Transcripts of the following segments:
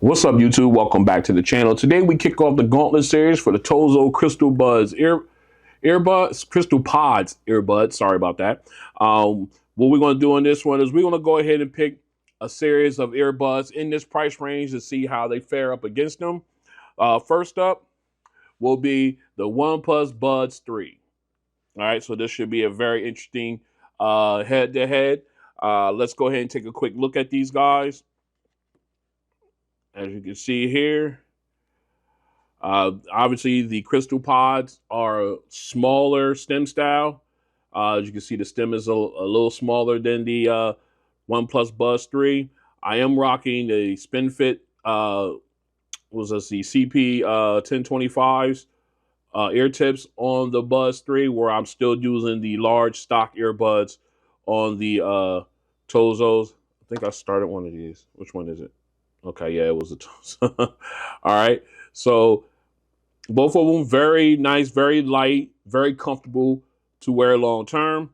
What's up, YouTube? Welcome back to the channel. Today we kick off the Gauntlet Series for the TOZO Crystal Buds Earbuds, Crystal Pods earbuds. Sorry about that. What we're going to do in this one is we're going to go ahead and pick a series of earbuds in this price range to see how they fare up against them. First up will be the OnePlus Buds 3. All right, so this should be a very interesting head-to-head. Let's go ahead and take a quick look at these guys. As you can see here, obviously the Crystal Pods are smaller stem style. As you can see, the stem is a little smaller than the OnePlus Buds 3. I am rocking the SpinFit, the CP 1025s ear tips on the Buds 3, where I'm still using the large stock earbuds on the TOZOs. I think I started one of these. Which one is it? Okay, yeah, it was a TOZO. All right, so both of them very nice, very light, very comfortable to wear long term.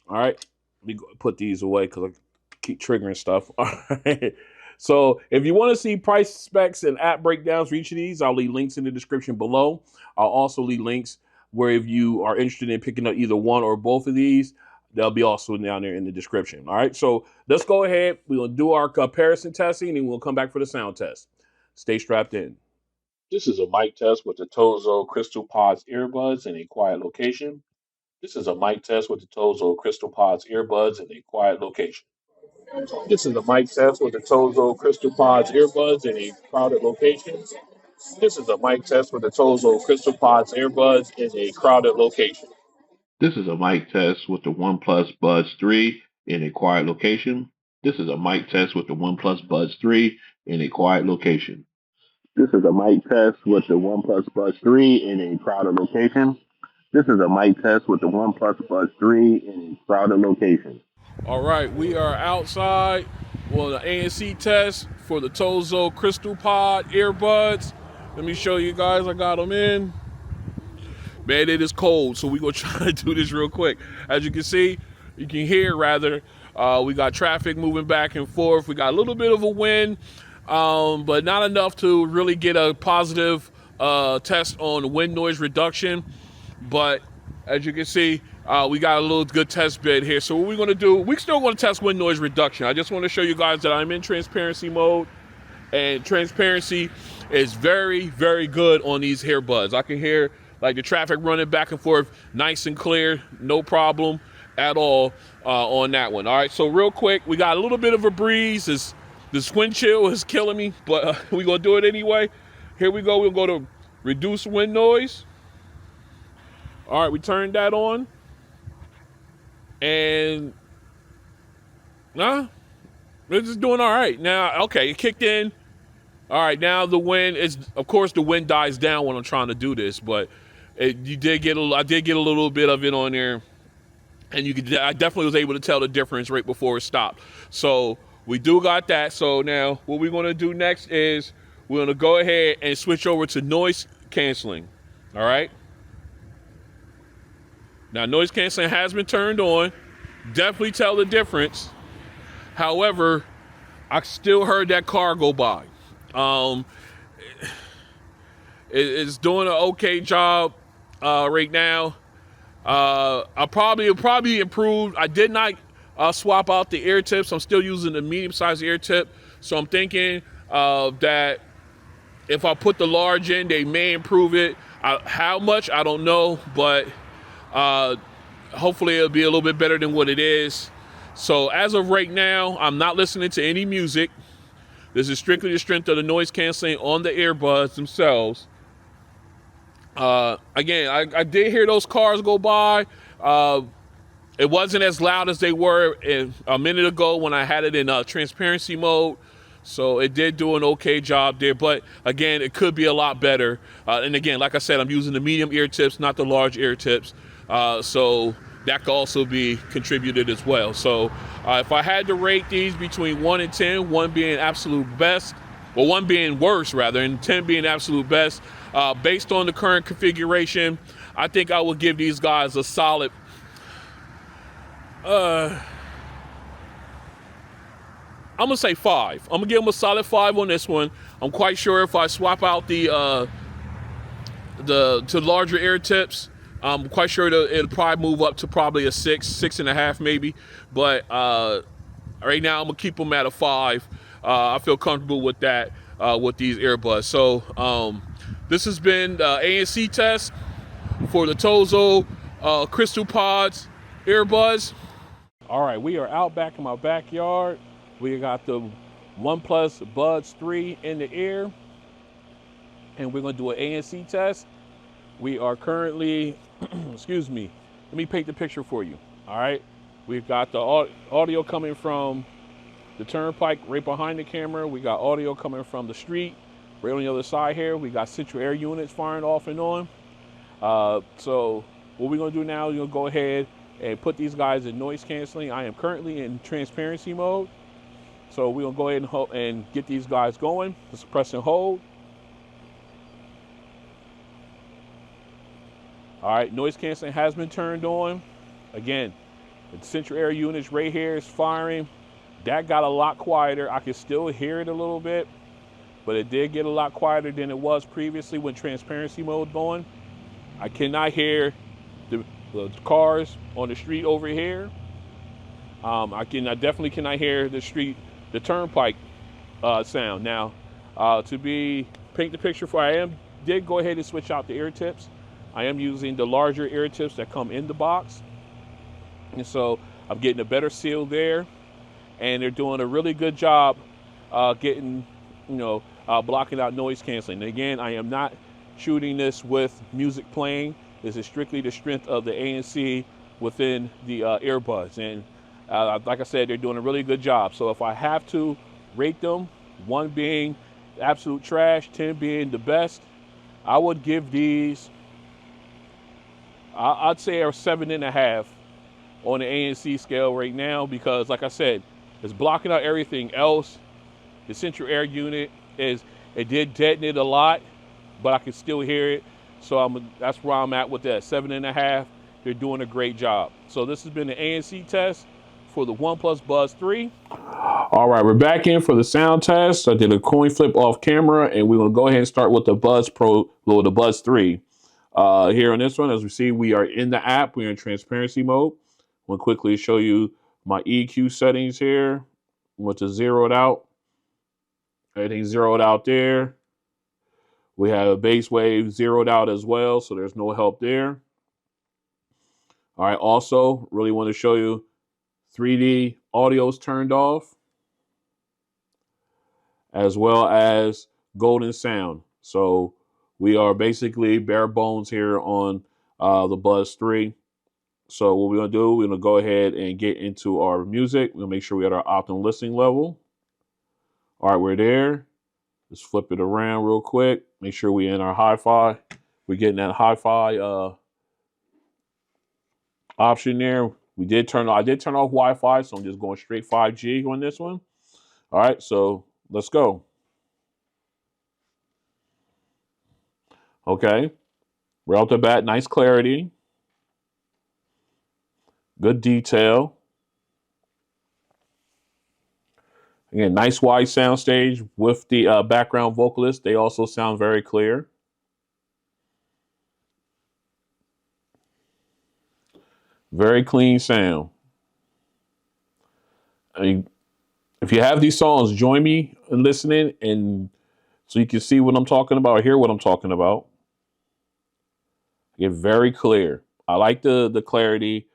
All right, let me put these away because I keep triggering stuff. All right, so if you want to see price specs and app breakdowns for each of these, I'll leave links in the description below. I'll also leave links where if you are interested in picking up either one or both of these, they'll be also down there in the description. All right, so let's go ahead. We'll do our comparison testing, and we'll come back for the sound test. Stay strapped in. This is a mic test with the TOZO Crystal Pods earbuds in a quiet location. This is a mic test with the TOZO Crystal Pods earbuds in a quiet location. This is a mic test with the TOZO Crystal Pods earbuds in a crowded location. This is a mic test with the TOZO Crystal Pods earbuds in a crowded location. This is a mic test with the OnePlus Buds 3 in a quiet location. This is a mic test with the OnePlus Buds 3 in a quiet location. This is a mic test with the OnePlus Buds 3 in a crowded location. This is a mic test with the OnePlus Buds 3 in a crowded location. All right, we are outside. Well, the ANC test for the TOZO Crystal Pod earbuds. Let me show you guys. I got them in. Man, it is cold, so we're going to try to do this real quick. As you can see, you can hear rather, we got traffic moving back and forth. We got a little bit of a wind, but not enough to really get a positive test on wind noise reduction. But as you can see, we got a little good test bed here. So what we're going to do, we're still going to test wind noise reduction. I just want to show you guys that I'm in transparency mode, and transparency is very, very good on these earbuds. I can hear like the traffic running back and forth, nice and clear, no problem at all on that one. All right, so real quick, we got a little bit of a breeze. This wind chill is killing me, but we're gonna do it anyway. Here we go, we'll go to reduce wind noise. All right, we turned that on. And we're just doing all right. Now, okay, it kicked in. All right, now the wind is, of course, the wind dies down when I'm trying to do this, but I did get a little bit of it on there, and I definitely was able to tell the difference right before it stopped. So we do got that. So now what we're going to do next is we're going to go ahead and switch over to noise canceling. All right. Now noise canceling has been turned on. Definitely tell the difference. However, I still heard that car go by. It's doing an okay job right now. I'll probably improve. I did not swap out the ear tips. I'm still using the medium-sized ear tip. So I'm thinking that if I put the large in, they may improve it. How much, I don't know, but hopefully it'll be a little bit better than what it is. So as of right now, I'm not listening to any music. This is strictly the strength of the noise canceling on the earbuds themselves. Again, I did hear those cars go by. It wasn't as loud as they were a minute ago when I had it in transparency mode. So it did do an okay job there. But again, it could be a lot better. And again, like I said, I'm using the medium ear tips, not the large ear tips. So that could also be contributed as well. So if I had to rate these between 1 and 10, 1 being absolute best, or 1 being worse rather, and 10 being absolute best, based on the current configuration, I think I would give these guys a solid I'm gonna say 5. I'm gonna give them a solid 5 on this one. I'm quite sure if I swap out the to larger ear tips, I'm quite sure it'll probably move up to probably a 6, 6.5 maybe. But right now I'm gonna keep them at a 5. I feel comfortable with that with these earbuds. So this has been the ANC test for the TOZO Crystal Pods earbuds. All right, we are out back in my backyard. We got the OnePlus Buds 3 in the ear, and we're gonna do an ANC test. We are currently, excuse me, let me paint the picture for you. All right, we've got the audio coming from the turnpike right behind the camera. We got audio coming from the street right on the other side here. We got central air units firing off and on. So what we're gonna do now, we're gonna go ahead and put these guys in noise canceling. I am currently in transparency mode. So we're gonna go ahead and get these guys going. Just press and hold. All right, noise canceling has been turned on. Again, the central air units right here is firing. That got a lot quieter. I can still hear it a little bit, but it did get a lot quieter than it was previously when transparency mode going. I cannot hear the cars on the street over here. I definitely cannot hear the turnpike sound. Now, to paint the picture for, did go ahead and switch out the ear tips. I am using the larger ear tips that come in the box. And so I'm getting a better seal there. And they're doing a really good job blocking out noise canceling. And again, I am not shooting this with music playing. This is strictly the strength of the ANC within the earbuds. And like I said, they're doing a really good job. So if I have to rate them, 1 being absolute trash, 10 being the best, I would give these, I'd say a 7.5 on the ANC scale right now, because like I said, it's blocking out everything else. The central air unit it did detonate a lot, but I can still hear it. So that's where I'm at with that 7.5. They're doing a great job. So this has been the ANC test for the OnePlus Buds 3. All right, we're back in for the sound test. I did a coin flip off camera, and we're gonna go ahead and start with the the Buds 3. Here on this one, as we see, we are in the app. We're in transparency mode. We'll quickly show you my EQ settings here. Went to zero it out. Everything's zeroed out there. We have a bass wave zeroed out as well, so there's no help there. All right, also, really want to show you 3D audio's turned off, as well as golden sound. So we are basically bare bones here on the Buds 3. So what we're going to do, we're going to go ahead and get into our music. We'll make sure we're at our optimal listening level. All right, we're there. Let's flip it around real quick. Make sure we're in our hi-fi. We're getting that hi-fi option there. I did turn off Wi-Fi, so I'm just going straight 5G on this one. All right, so let's go. Okay, right off the bat, nice clarity. Good detail. Again, nice wide soundstage with the background vocalist. They also sound very clear. Very clean sound. I mean, if you have these songs, join me in listening, and so you can see what I'm talking about or hear what I'm talking about. Get very clear. I like the clarity,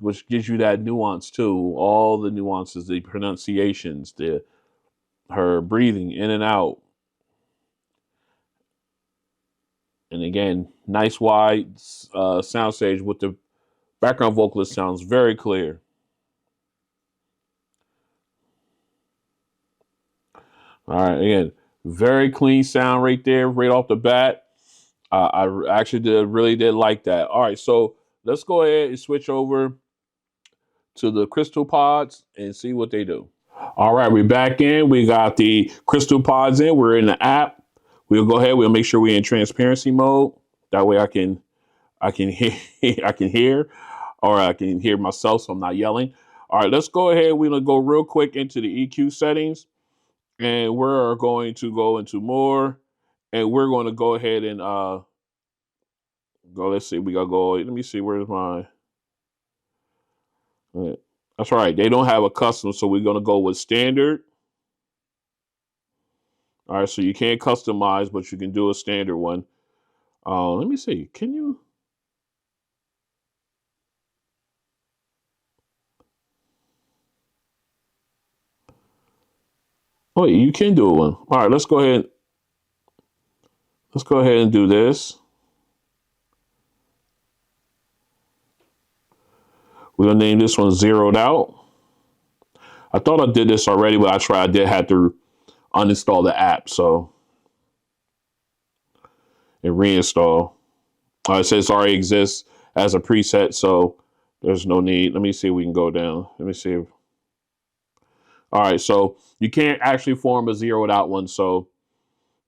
which gives you that nuance too. All the nuances, the pronunciations, her breathing in and out. And again, nice wide soundstage with the background vocalist sounds very clear. All right, again, very clean sound right there, right off the bat. I actually really did like that. All right, so let's go ahead and switch over to the Crystal Pods and see what they do. All right, we're back in. We got the Crystal Pods in. We're in the app. We'll go ahead. We'll make sure we're in transparency mode. That way, I can hear, I can hear myself, so I'm not yelling. All right, let's go ahead. We're gonna go real quick into the EQ settings, and we're going to go into more, and we're going to go ahead and go. Let's see, we gotta go. Let me see, where's my. That's right. They don't have a custom, so we're gonna go with standard. All right, so you can't customize, but you can do a standard one. Let me see. Can you? Oh, yeah, you can do one. All right, let's go ahead. Let's go ahead and do this. We're gonna name this one zeroed out. I thought I did this already, but I tried. I did have to uninstall the app, so and reinstall. It says it already exists as a preset, so there's no need. Let me see if we can go down. Let me see. All right, so you can't actually form a zeroed out one, so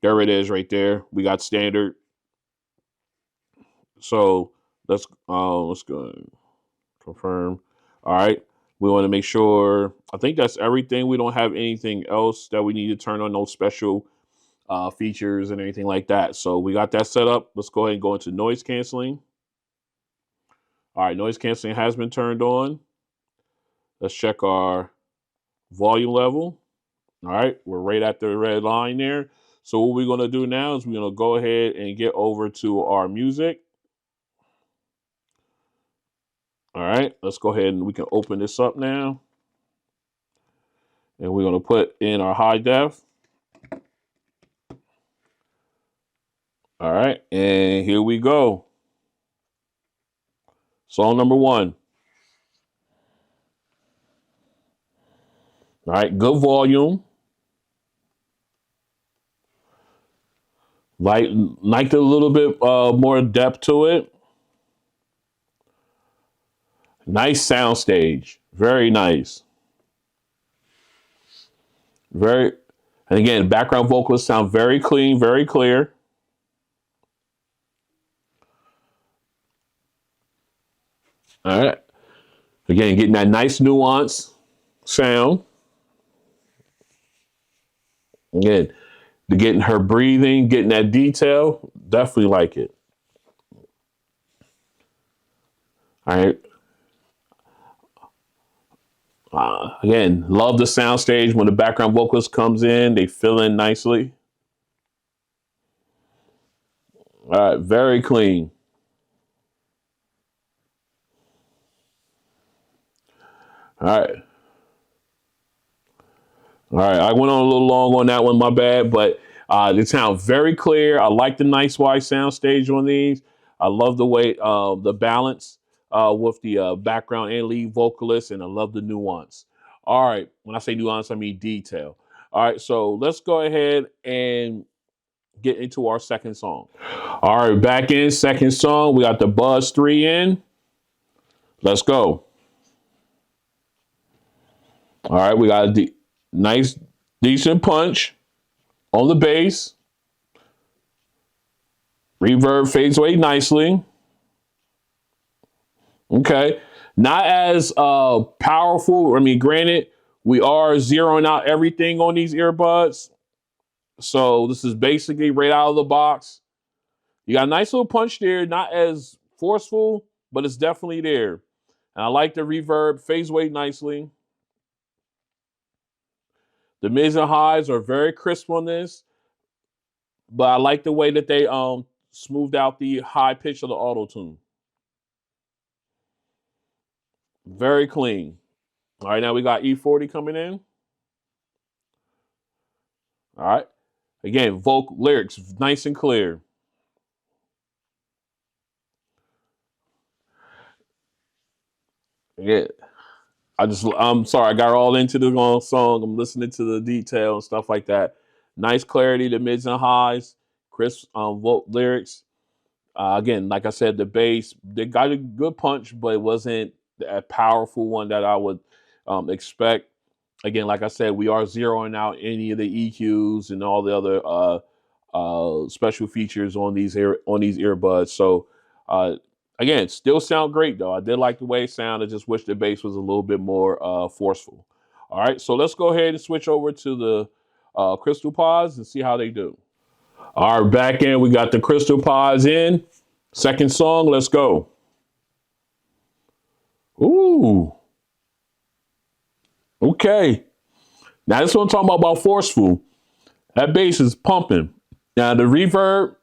there it is right there. We got standard. So let's go and confirm. All right. We want to make sure. I think that's everything. We don't have anything else that we need to turn on. No special features and anything like that. So we got that set up. Let's go ahead and go into noise canceling. All right, noise canceling has been turned on. Let's check our volume level. All right, we're right at the red line there. So what we're going to do now is we're going to go ahead and get over to our music. All right, let's go ahead and we can open this up now. And we're going to put in our high def. All right, and here we go. Song number 1. All right, good volume. Liked a little bit more depth to it. Nice sound stage. Very nice. Very, and again, background vocalists sound very clean, very clear. All right. Again, getting that nice nuance sound. Again, getting her breathing, getting that detail. Definitely like it. All right. Again, love the sound stage when the background vocalist comes in. They fill in nicely. All right, very clean. All right. All right, I went on a little long on that one, my bad, but they sound very clear. I like the nice wide sound stage on these. I love the way the balance with the background and lead vocalist, and I love the nuance. All right, when I say nuance, I mean detail. All right, so let's go ahead and get into our second song. All right, back in second song, we got the Buds 3 in. Let's go. All right, we got a nice, decent punch on the bass. Reverb fades away nicely. Okay. Not as powerful. I mean, granted, we are zeroing out everything on these earbuds. So this is basically right out of the box. You got a nice little punch there, not as forceful, but it's definitely there. And I like the reverb, fades away nicely. The mids and highs are very crisp on this, but I like the way that they smoothed out the high pitch of the auto tune. Very clean. All right, now we got E40 coming in. All right. Again, vocal lyrics nice and clear. Yeah. I'm sorry, I got all into the song. I'm listening to the detail and stuff like that. Nice clarity, the mids and highs, crisp lyrics. Again, like I said, the bass, they got a good punch, but it wasn't a powerful one that I would expect. Again, like I said, we are zeroing out any of the EQs and all the other special features on these earbuds. So Again, still sound great though. I did like the way it sounded. I just wish the bass was a little bit more forceful. All right, so let's go ahead and switch over to the Crystal Pods and see how they do. All right, back in, we got the Crystal Pods in. Second song, let's go. Ooh, okay. Now this is what I'm talking about forceful. That bass is pumping. Now the reverb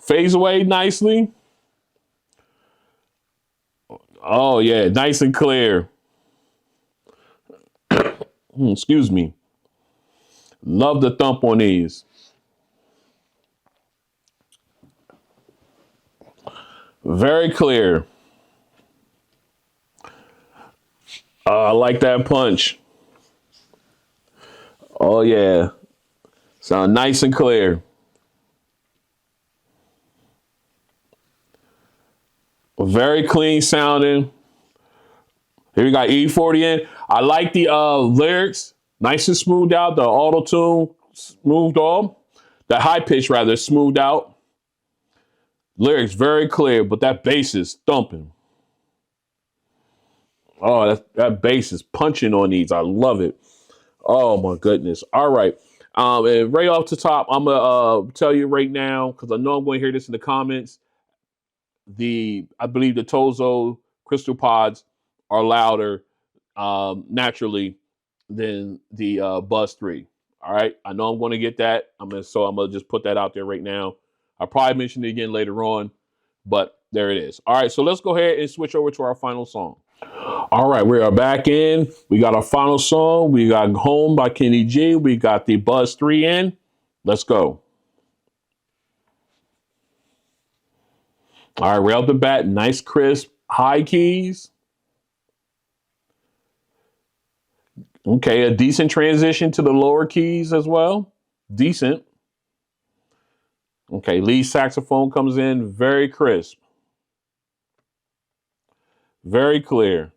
fades away nicely. Oh yeah, nice and clear. Excuse me. Love the thump on these. Very clear. I like that punch. Oh yeah. Sound nice and clear. Very clean sounding. Here we got E40 in. I like the lyrics. Nice and smoothed out. The auto tune smoothed off. The high pitch rather smoothed out. Lyrics very clear, but that bass is thumping. Oh, that bass is punching on these. I love it. Oh my goodness. All right. And right off the top, I'm gonna tell you right now because I know I'm going to hear this in the comments. I believe the TOZO Crystal Pods are louder naturally than the Buzz 3. All right. I know I'm going to get that. I'm gonna just put that out there right now. I'll probably mention it again later on, but there it is. All right. So let's go ahead and switch over to our final song. All right, we are back in. We got our final song. We got Home by Kenny G. We got the Buzz 3 in. Let's go. All right, right off the bat, nice crisp high keys. Okay, a decent transition to the lower keys as well. Decent. Okay, lead saxophone comes in very crisp, very clear.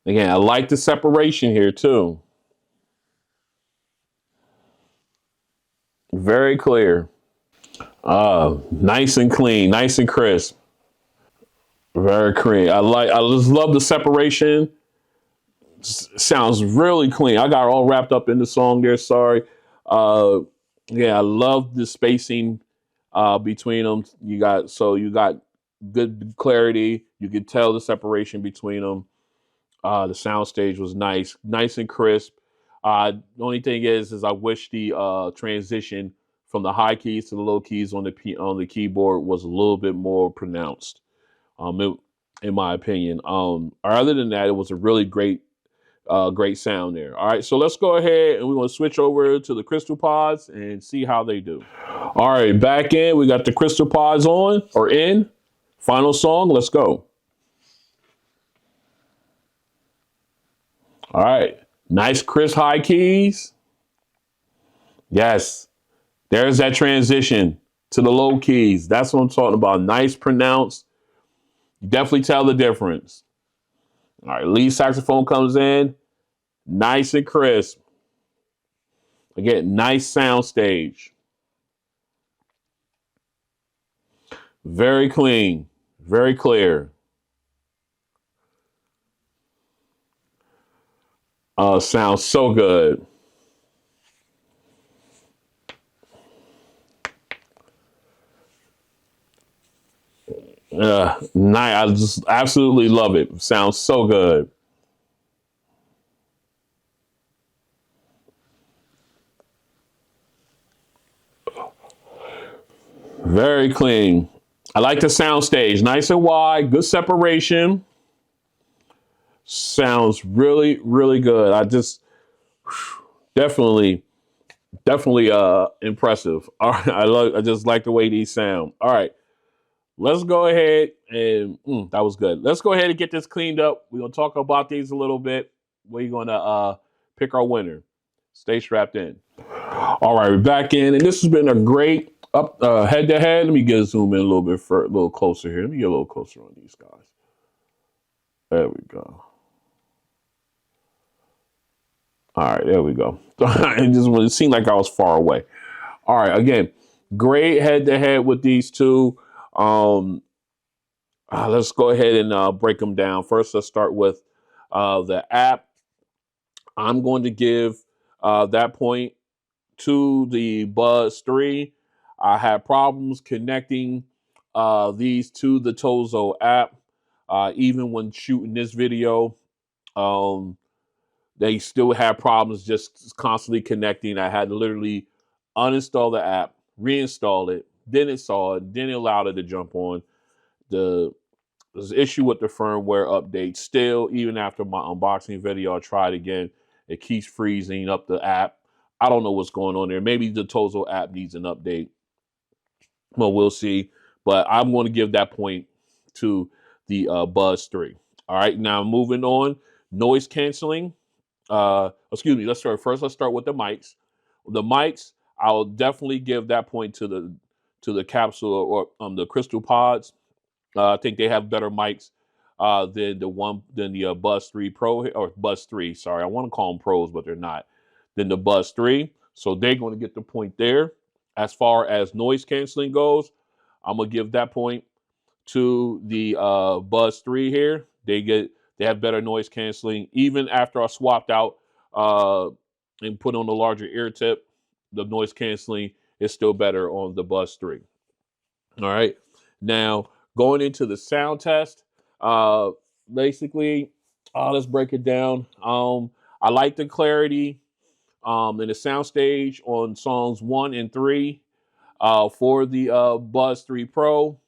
Again, I like the separation here too. Very clear. Nice and clean, nice and crisp. Very clean. I just love the separation. Sounds really clean. I got all wrapped up in the song there. Sorry. Uh, yeah, I love the spacing between them. You got good clarity. You could tell the separation between them. The sound stage was nice and crisp. The only thing is I wish the transition from the high keys to the low keys on the keyboard was a little bit more pronounced. In my opinion. Other than that, it was a really great sound there. All right, so let's go ahead and we're going to switch over to the Crystal Pods and see how they do. All right, back in, we got the Crystal Pods on or in. Final song, let's go. All right, nice crisp high keys. Yes, there's that transition to the low keys. That's what I'm talking about. Nice pronounced. You definitely tell the difference. All right, lead saxophone comes in. Nice and crisp. Again, nice sound stage. Very clean. Very clear. Sounds so good. Nice. I just absolutely love it. Sounds so good. Very clean. I like the sound stage. Nice and wide. Good separation. Sounds really, really good. I just definitely, definitely impressive. All right. I just like the way these sound. All right. Let's go ahead and that was good. Let's go ahead and get this cleaned up. We're gonna talk about these a little bit. We're gonna pick our winner. Stay strapped in. All right, we're back in, and this has been a great up head to head. Let me get zoom in a little bit a little closer here. Let me get a little closer on these guys. There we go. All right, there we go. It seemed like I was far away. All right, again, Great head to head with these two. Um, let's go ahead and break them down. First, let's start with the app. I'm going to give that point to the Buds 3. I had problems connecting these to the TOZO app. Even when shooting this video, um, they still had problems just constantly connecting. I had to literally uninstall the app, reinstall it, then it saw it, then it allowed it to jump on. There's an issue with the firmware update. Still, even after my unboxing video, I tried again. It keeps freezing up the app. I don't know what's going on there. Maybe the Tozo app needs an update. Well, we'll see. But I'm going to give that point to the Buds 3. All right, now moving on. Noise canceling. Excuse me. Let's start with the mics. The mics, I'll definitely give that point to the capsule or the Crystal Pods. I think they have better mics than the Buds 3 Pro or Buds 3. Sorry, I want to call them pros, but they're not. Than the Buds 3, so they're going to get the point there. As far as noise canceling goes, I'm gonna give that point to the Buds 3 here. They have better noise canceling. Even after I swapped out and put on the larger ear tip, the noise canceling is still better on the Buds 3. All right. Now, going into the sound test, uh, basically, let's break it down. I like the clarity in the sound stage on songs 1 and 3 for the Buds 3 Pro.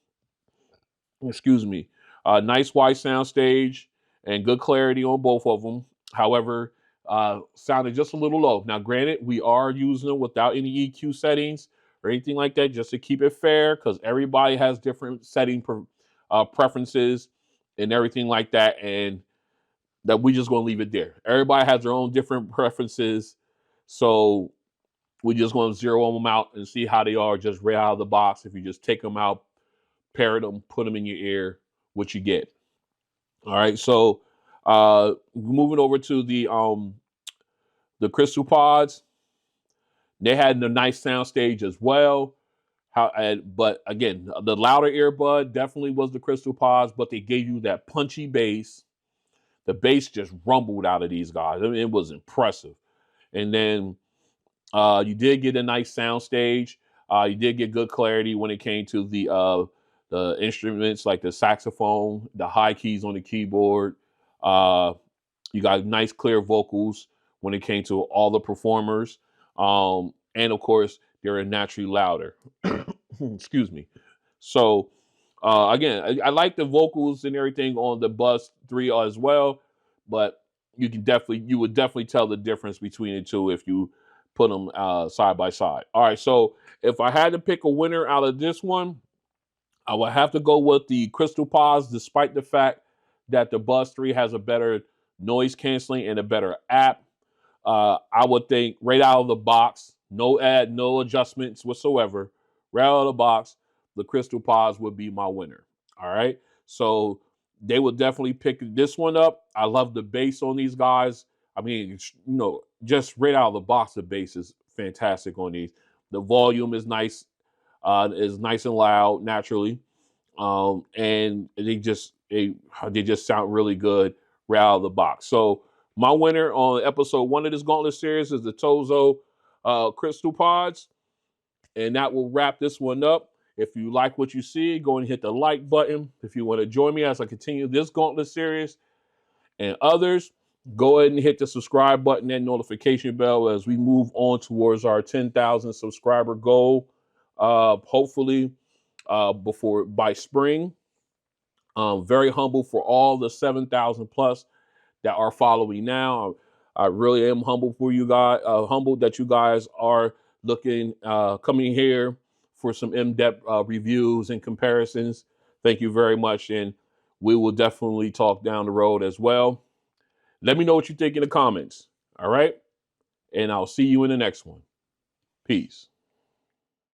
Excuse me. Nice wide sound stage and good clarity on both of them. However, sounded just a little low. Now, granted, we are using them without any EQ settings or anything like that, just to keep it fair, because everybody has different preferences and everything like that, and that we just gonna leave it there. Everybody has their own different preferences, so we just gonna zero them out and see how they are just right out of the box. If you just take them out, pair them, put them in your ear, what you get. All right, so moving over to the Crystal Pods, they had a nice sound stage as well. But again, the louder earbud definitely was the Crystal Pods, but they gave you that punchy bass. The bass just rumbled out of these guys. I mean, it was impressive. And then you did get a nice sound stage. You did get good clarity when it came to the instruments like the saxophone, the high keys on the keyboard. Uh, you got nice clear vocals when it came to all the performers. And of course, they're naturally louder. Excuse me. So again, I like the vocals and everything on the Buds 3 as well, but you would definitely tell the difference between the two if you put them side by side. All right, so if I had to pick a winner out of this one, I would have to go with the Crystal Pods, despite the fact that the Buds 3 has a better noise canceling and a better app. I would think right out of the box, no adjustments whatsoever. Right out of the box, the Crystal Pods would be my winner. All right. So they would definitely pick this one up. I love the bass on these guys. I mean, just right out of the box, the bass is fantastic on these. The volume is nice and loud naturally, and they just sound really good right out of the box. So my winner on episode 1 of this Gauntlet series is the TOZO Crystal Pods, and that will wrap this one up. If you like what you see, go and hit the like button. If you want to join me as I continue this Gauntlet series and others, go ahead and hit the subscribe button and notification bell as we move on towards our 10,000 subscriber goal. Hopefully, by spring. Very humble for all the 7,000 plus that are following now. I really am humble for you guys. Humbled that you guys are coming here for some in-depth reviews and comparisons. Thank you very much, and we will definitely talk down the road as well. Let me know what you think in the comments. All right, and I'll see you in the next one. Peace.